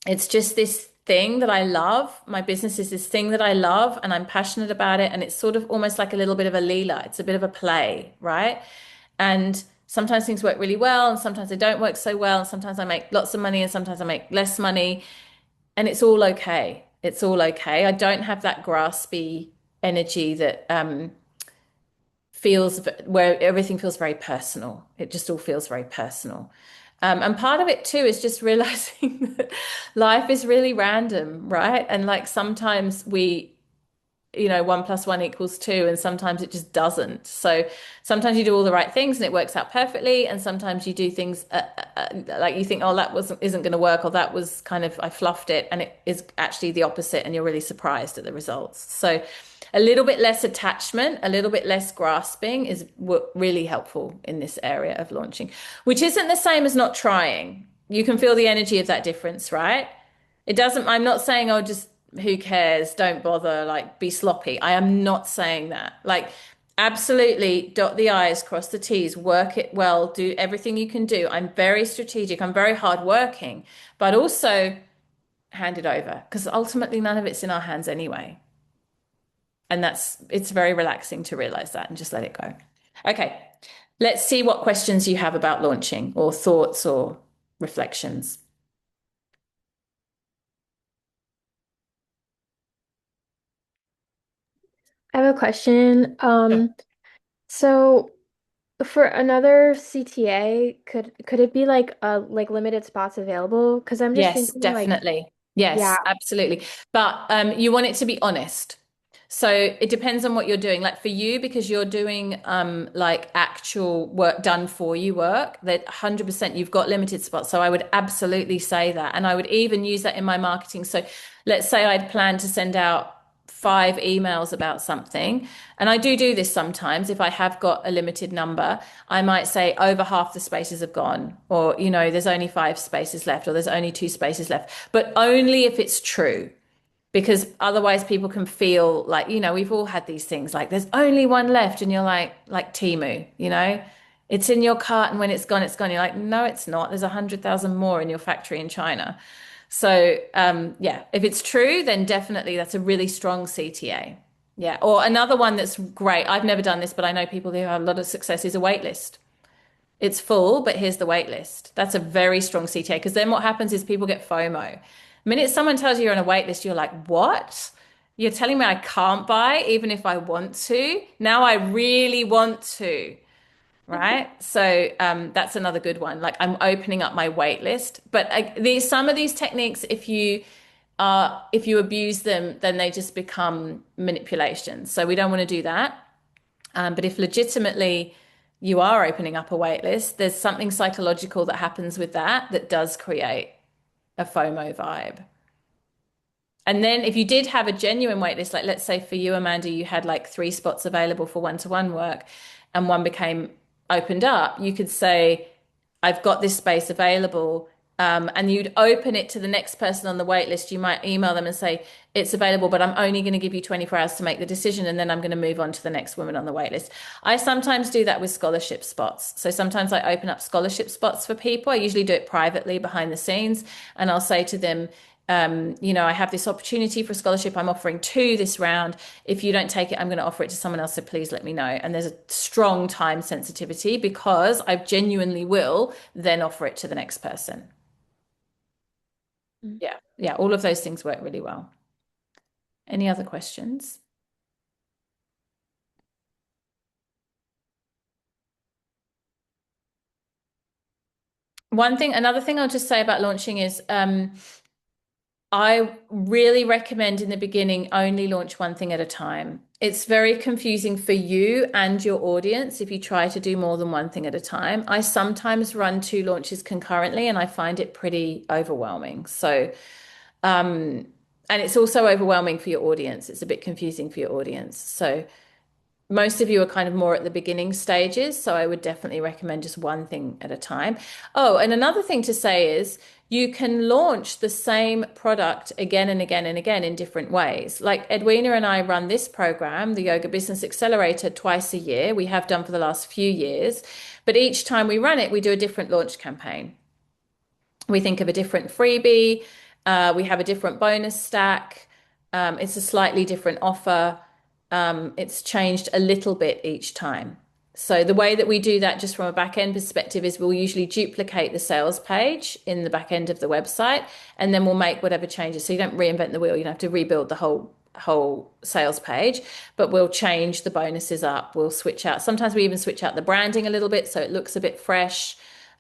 It's just this thing that I love. My business is this thing that I love and I'm passionate about it. And it's sort of almost like a little bit of a leela. It's a bit of a play, right? And sometimes things work really well and sometimes they don't work so well. And sometimes I make lots of money and sometimes I make less money. And it's all okay. It's all okay. I don't have that graspy energy that feels where everything feels very personal. It just all feels very personal. And part of it too is just realizing that life is really random, right? And like sometimes one plus one equals two, and sometimes it just doesn't. So sometimes you do all the right things and it works out perfectly, and sometimes you do things like you think, oh, that wasn't isn't going to work, or that was kind of I fluffed it, and it is actually the opposite, and you're really surprised at the results. So a little bit less attachment, a little bit less grasping is really helpful in this area of launching, which isn't the same as not trying. You can feel the energy of that difference, right? It doesn't, I'm not saying, oh, just who cares? Don't bother, like be sloppy. I am not saying that. Like, absolutely dot the I's, cross the T's, work it well, do everything you can do. I'm very strategic, I'm very hardworking, but also hand it over because ultimately none of it's in our hands anyway. And it's very relaxing to realize that and just let it go. Okay, let's see what questions you have about launching or thoughts or reflections. I have a question. So for another CTA, could it be like limited spots available? Because I'm just Yes, thinking like, definitely. yeah. Yes, absolutely. But you want it to be honest. So it depends on what you're doing. Like for you, because you're doing like actual work done for you work, that 100% you've got limited spots. So I would absolutely say that. And I would even use that in my marketing. So let's say I'd planned to send out 5 emails about something. And I do this sometimes. If I have got a limited number, I might say over half the spaces have gone, or, there's only 5 spaces left, or there's only 2 spaces left, but only if it's true. Because otherwise people can feel like, we've all had these things like there's only one left and you're like Timu, it's in your cart and when it's gone, it's gone. You're like, no, it's not. There's 100,000 more in your factory in China. So yeah, if it's true, then definitely that's a really strong CTA. Yeah. Or another one that's great. I've never done this, but I know people who have a lot of success is a wait list. It's full, but here's the wait list. That's a very strong CTA because then what happens is people get FOMO. The minute someone tells you you're on a wait list, you're like, what? You're telling me I can't buy even if I want to? Now I really want to, right? So that's another good one. Like I'm opening up my wait list. But some of these techniques, if you abuse them, then they just become manipulation. So we don't want to do that. But if legitimately you are opening up a wait list, there's something psychological that happens with that does create a FOMO vibe. And then if you did have a genuine wait list, like let's say for you, Amanda, you had like 3 spots available for one-to-one work and one became opened up, you could say, I've got this space available. And you'd open it to the next person on the wait list. You might email them and say, it's available, but I'm only going to give you 24 hours to make the decision. And then I'm going to move on to the next woman on the wait list. I sometimes do that with scholarship spots. So sometimes I open up scholarship spots for people. I usually do it privately behind the scenes. And I'll say to them, I have this opportunity for a scholarship. I'm offering 2 this round. If you don't take it, I'm going to offer it to someone else. So please let me know. And there's a strong time sensitivity because I genuinely will then offer it to the next person. Mm. Yeah. Yeah. All of those things work really well. Any other questions? Another thing I'll just say about launching is I really recommend in the beginning only launch one thing at a time. It's very confusing for you and your audience if you try to do more than one thing at a time. I sometimes run 2 launches concurrently and I find it pretty overwhelming. So, and it's also overwhelming for your audience. It's a bit confusing for your audience. So, most of you are kind of more at the beginning stages, so I would definitely recommend just one thing at a time. Oh, and another thing to say is you can launch the same product again and again and again in different ways. Like Edwina and I run this program, the Yoga Business Accelerator, twice a year. We have done for the last few years, but each time we run it, we do a different launch campaign. We think of a different freebie. We have a different bonus stack. It's a slightly different offer. It's changed a little bit each time. So the way that we do that just from a back end perspective is we'll usually duplicate the sales page in the back end of the website, and then we'll make whatever changes. So you don't reinvent the wheel. You don't have to rebuild the whole sales page, but we'll change the bonuses up. We'll switch out. Sometimes we even switch out the branding a little bit so it looks a bit fresh.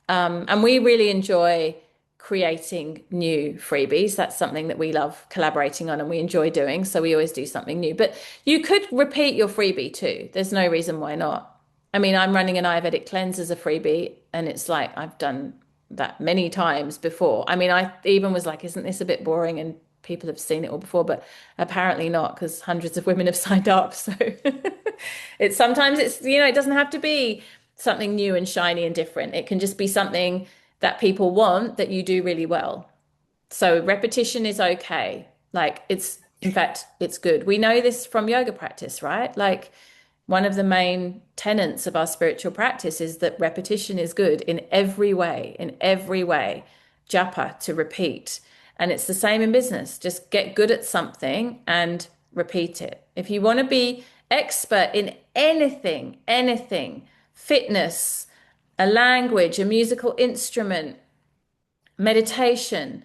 And we really enjoy creating new freebies. That's something that we love collaborating on and we enjoy doing. So we always do something new. But you could repeat your freebie too. There's no reason why not. I mean, I'm running an Ayurvedic cleanse as a freebie, and it's like I've done that many times before. I mean, I even was like, isn't this a bit boring? And people have seen it all before, but apparently not, because hundreds of women have signed up. So it's sometimes it's, it doesn't have to be something new and shiny and different. It can just be something that people want that you do really well. So repetition is okay. Like in fact, it's good. We know this from yoga practice, right? Like one of the main tenets of our spiritual practice is that repetition is good in every way, in every way. Japa, to repeat. And it's the same in business. Just get good at something and repeat it. If you want to be expert in anything, fitness, a language, a musical instrument, meditation,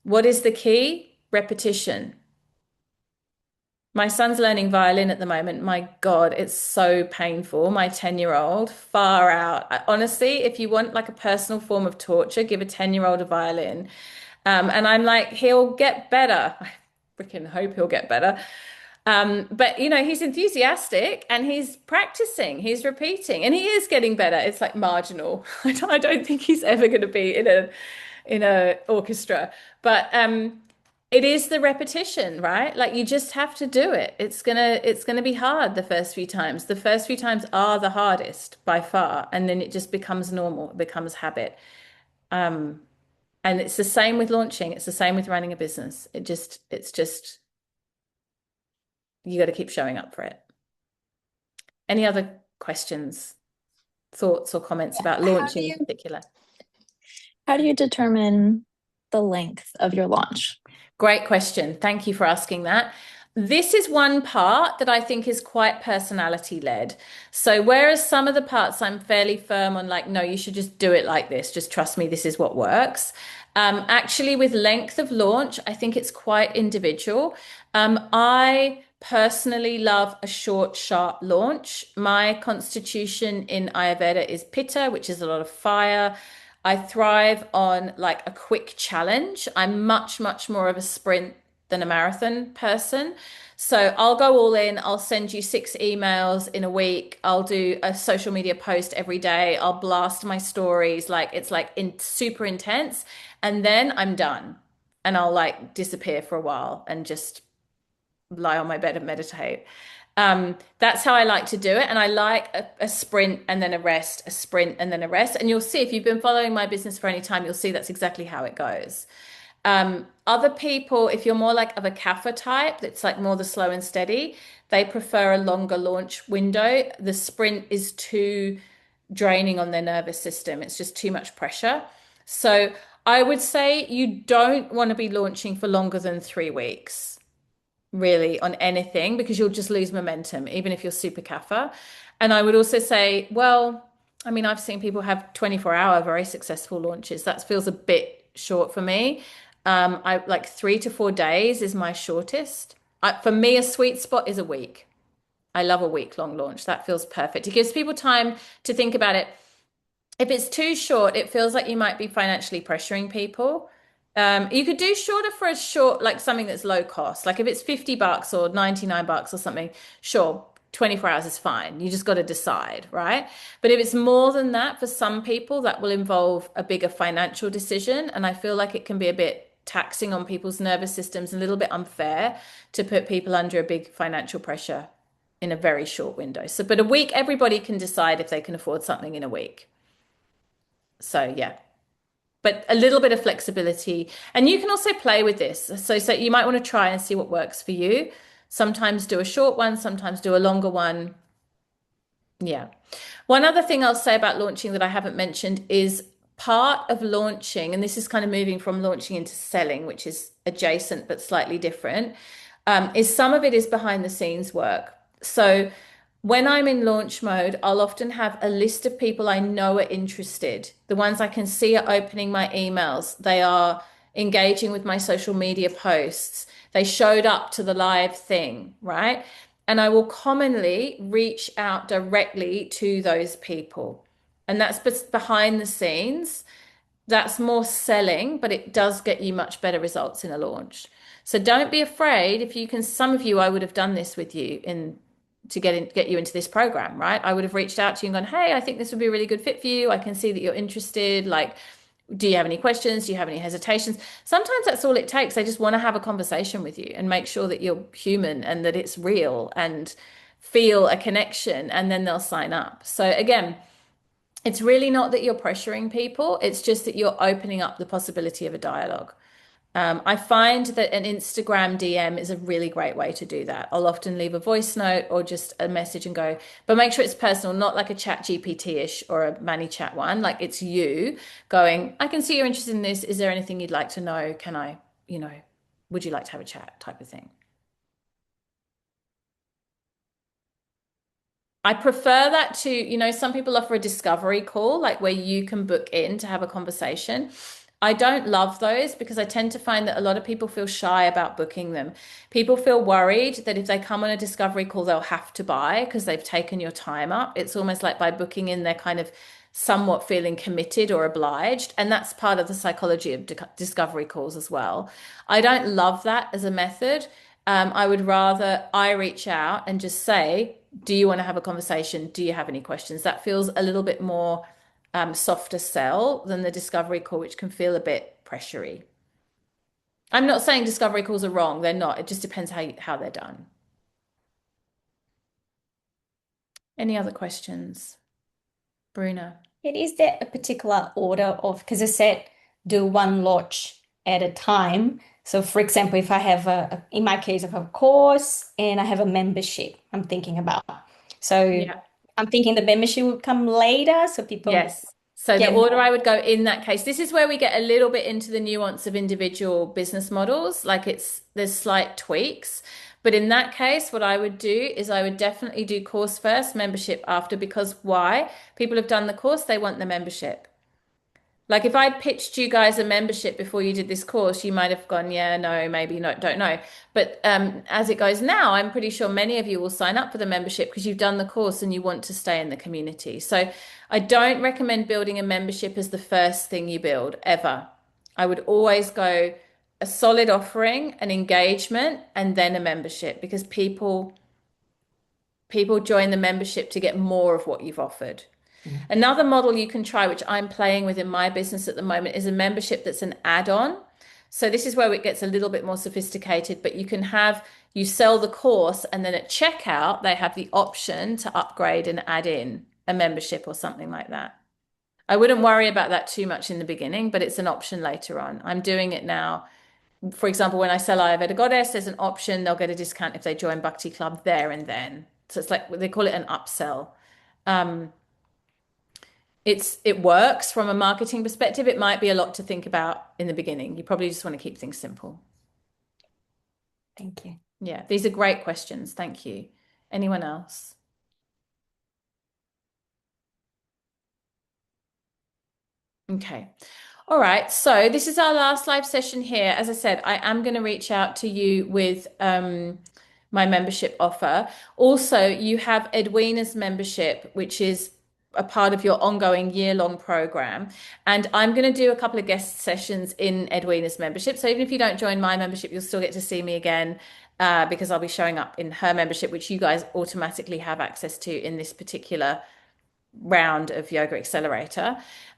what is the key? Repetition. My son's learning violin at the moment. My God, it's so painful. My 10-year-old, far out. Honestly, if you want like a personal form of torture, give a 10-year-old a violin. And I'm like, he'll get better. I freaking hope he'll get better. But he's enthusiastic and he's practicing, he's repeating, and he is getting better. It's like marginal. I don't think he's ever going to be in a orchestra, but it is the repetition, right? Like you just have to do it. It's gonna be hard the first few times. The first few times are the hardest by far, and then it just becomes normal, it becomes habit. And it's the same with launching. It's the same with running a business. It's just you got to keep showing up for it. Any other questions, thoughts, or comments about launching in particular? How do you determine the length of your launch? Great question. Thank you for asking that. This is one part that I think is quite personality led. So, whereas some of the parts I'm fairly firm on, like, no, you should just do it like this, just trust me, this is what works. Actually, with length of launch, I think it's quite individual. I personally love a short, sharp launch. My constitution in Ayurveda is Pitta, which is a lot of fire. I thrive on like a quick challenge. I'm much more of a sprint than a marathon person. So I'll go all in. I'll send you 6 emails in a week. I'll do a social media post every day. I'll blast my stories. Like it's like super intense. And then I'm done. And I'll like disappear for a while and just lie on my bed and meditate. That's how I like to do it. And I like a sprint and then a rest, a sprint and then a rest. And you'll see if you've been following my business for any time, you'll see that's exactly how it goes. Other people, if you're more like of a kapha type, that's like more the slow and steady, they prefer a longer launch window. The sprint is too draining on their nervous system. It's just too much pressure. So I would say you don't want to be launching for longer than 3 weeks, really, on anything, because you'll just lose momentum, even if you're super kapha. And I would also say, well, I mean, I've seen people have 24-hour very successful launches. That feels a bit short for me. I like 3 to 4 days is my shortest. For me, a sweet spot is a week. I love a week-long launch. That feels perfect. It gives people time to think about it. If it's too short, it feels like you might be financially pressuring people. You could do shorter for a short, like something that's low cost. Like if it's $50 or $99 or something, sure, 24 hours is fine. You just got to decide, right? But if it's more than that, for some people, that will involve a bigger financial decision. And I feel like it can be a bit taxing on people's nervous systems, a little bit unfair to put people under a big financial pressure in a very short window. So, but a week, everybody can decide if they can afford something in a week. So yeah, but a little bit of flexibility. And you can also play with this. So you might want to try and see what works for you. Sometimes do a short one, sometimes do a longer one. Yeah. One other thing I'll say about launching that I haven't mentioned is part of launching, and this is kind of moving from launching into selling, which is adjacent but slightly different, is some of it is behind the scenes work. So when I'm in launch mode, I'll often have a list of people I know are interested. The ones I can see are opening my emails. They are engaging with my social media posts. They showed up to the live thing, right? And I will commonly reach out directly to those people. And that's behind the scenes. That's more selling, but it does get you much better results in a launch. So don't be afraid if you can. Some of you, I would have done this with you in to get you into this program, right? I would have reached out to you and gone, hey, I think this would be a really good fit for you. I can see that you're interested. Like, do you have any questions? Do you have any hesitations? Sometimes that's all it takes. They just want to have a conversation with you and make sure that you're human and that it's real and feel a connection, and then they'll sign up. So again, it's really not that you're pressuring people. It's just that you're opening up the possibility of a dialogue. I find that an Instagram DM is a really great way to do that. I'll often leave a voice note or just a message and go, but make sure it's personal, not like a chat GPT-ish or a ManyChat one. Like it's you going, I can see you're interested in this. Is there anything you'd like to know? Can I, would you like to have a chat type of thing? I prefer that to, some people offer a discovery call, like where you can book in to have a conversation. I don't love those because I tend to find that a lot of people feel shy about booking them. People feel worried that if they come on a discovery call, they'll have to buy because they've taken your time up. It's almost like by booking in, they're kind of somewhat feeling committed or obliged. And that's part of the psychology of discovery calls as well. I don't love that as a method. I would rather I reach out and just say, do you want to have a conversation? Do you have any questions? That feels a little bit more softer sell than the discovery call, which can feel a bit pressury. I'm not saying discovery calls are wrong. They're not. It just depends how they're done. Any other questions? Bruna? Is there a particular order of, because I said do one launch at a time. So for example, if I have in my case, I have a course and I have a membership I'm thinking about. So Yeah. I'm thinking the membership will come later so people Yes. So the get order I would go in that case, this is where we get a little bit into the nuance of individual business models. Like there's slight tweaks. But in that case, what I would do is I would definitely do course first, membership after, because why? People have done the course, they want the membership. Like if I'd pitched you guys a membership before you did this course, you might have gone, yeah, no, maybe not, don't know. But as it goes now, I'm pretty sure many of you will sign up for the membership because you've done the course and you want to stay in the community. So I don't recommend building a membership as the first thing you build ever. I would always go a solid offering, an engagement, and then a membership because people join the membership to get more of what you've offered. Another model you can try, which I'm playing with in my business at the moment, is a membership that's an add-on. So this is where it gets a little bit more sophisticated, but you sell the course and then at checkout, they have the option to upgrade and add in a membership or something like that. I wouldn't worry about that too much in the beginning, but it's an option later on. I'm doing it now. For example, when I sell Ayurveda Goddess, there's an option. They'll get a discount if they join Bhakti Club there and then. So it's like they call it an upsell. It works from a marketing perspective. It might be a lot to think about in the beginning. You probably just want to keep things simple. Thank you. Yeah, these are great questions. Thank you. Anyone else? Okay. All right. So this is our last live session here. As I said, I am going to reach out to you with my membership offer. Also, you have Edwina's membership, which is a part of your ongoing year-long program. And I'm going to do a couple of guest sessions in Edwina's membership. So even if you don't join my membership, you'll still get to see me again because I'll be showing up in her membership, which you guys automatically have access to in this particular round of Yoga Accelerator.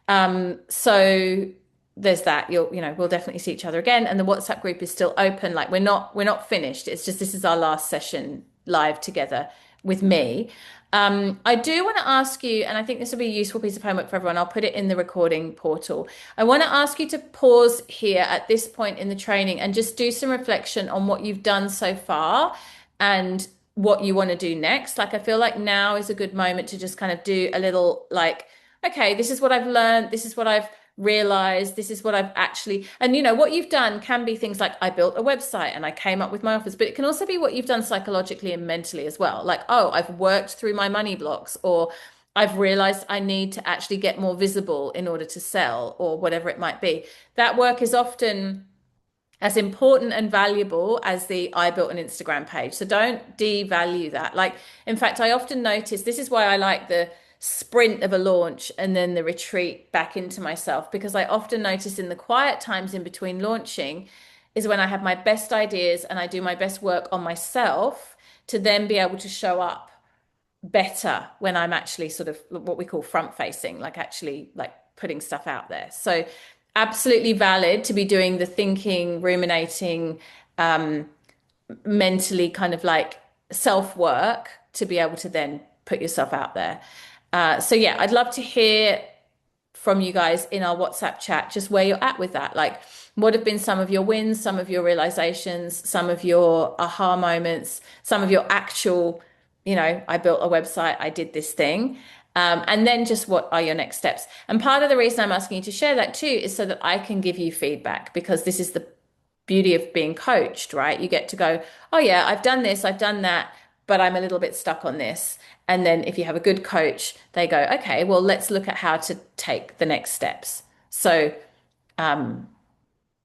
So there's that. We'll definitely see each other again. And the WhatsApp group is still open. Like we're not finished. It's just this is our last session live together with me. I do want to ask you, and I think this will be a useful piece of homework for everyone. I'll put it in the recording portal. I want to ask you to pause here at this point in the training and just do some reflection on what you've done so far and what you want to do next. Like, I feel like now is a good moment to just kind of do a little like, okay, this is what I've learned. This is what I've realized. This is what I've actually, and what you've done can be things like I built a website and I came up with my offers, but it can also be what you've done psychologically and mentally as well. Like, oh, I've worked through my money blocks, or I've realized I need to actually get more visible in order to sell, or whatever it might be. That work is often as important and valuable as the I built an Instagram page. So don't devalue that. Like, in fact, I often notice this is why I like the sprint of a launch and then the retreat back into myself, because I often notice in the quiet times in between launching is when I have my best ideas and I do my best work on myself to then be able to show up better when I'm actually sort of what we call front facing, like actually like putting stuff out there. So absolutely valid to be doing the thinking, ruminating, mentally kind of like self work to be able to then put yourself out there. So yeah, I'd love to hear from you guys in our WhatsApp chat, just where you're at with that. Like, what have been some of your wins, some of your realizations, some of your aha moments, some of your actual, I built a website, I did this thing. And then just what are your next steps? And part of the reason I'm asking you to share that too is so that I can give you feedback, because this is the beauty of being coached, right? You get to go, oh yeah, I've done this, I've done that, but I'm a little bit stuck on this. And then if you have a good coach, they go, okay, well, let's look at how to take the next steps. So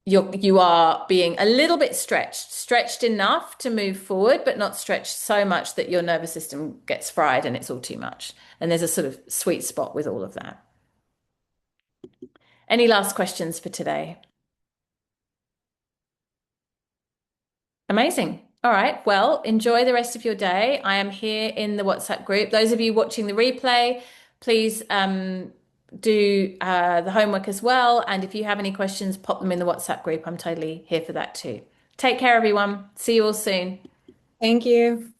you are being a little bit stretched enough to move forward, but not stretched so much that your nervous system gets fried and it's all too much. And there's a sort of sweet spot with all of that. Any last questions for today? Amazing. All right. Well, enjoy the rest of your day. I am here in the WhatsApp group. Those of you watching the replay, please do the homework as well. And if you have any questions, pop them in the WhatsApp group. I'm totally here for that too. Take care, everyone. See you all soon. Thank you.